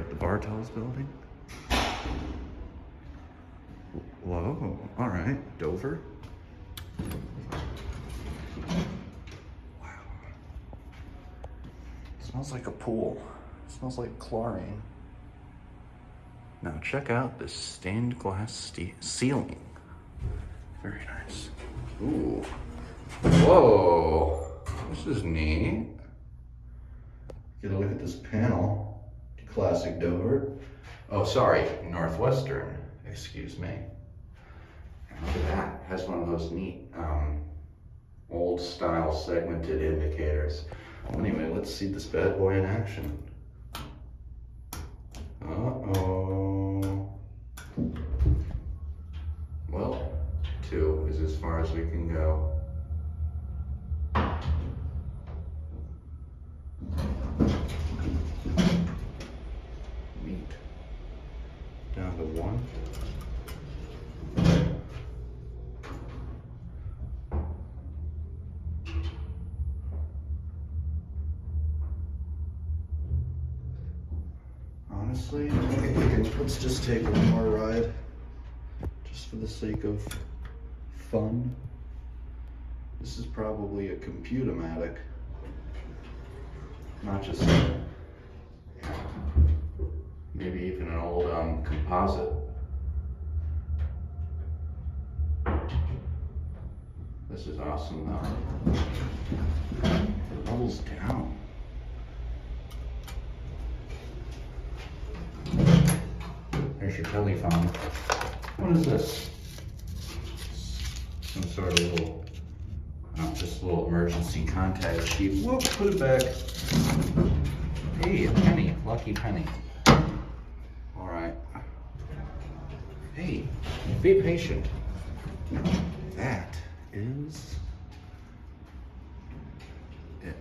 at the Bartels building. Whoa, all right, Dover. Wow. Smells like a pool. Smells like chlorine. Now check out this stained glass ceiling. Very nice. Ooh. Whoa. This is neat. Get a look at this panel. Classic Dover. Oh, sorry, Northwestern. Excuse me. And look at that. It has one of those neat old style segmented indicators. Anyway, let's see this bad boy in action. Uh-oh. Well, 2 is as far as we can go. Neat. Down to 1. Honestly, let's just take one more ride, just for the sake of fun. This is probably a computer-matic, not just maybe even an old composite. This is awesome though. It levels down. There's your telephone. What is this? Some sort of little, just a little emergency contact sheet. Whoop, put it back. Hey, a penny, lucky penny. All right. Hey, be patient. That is it.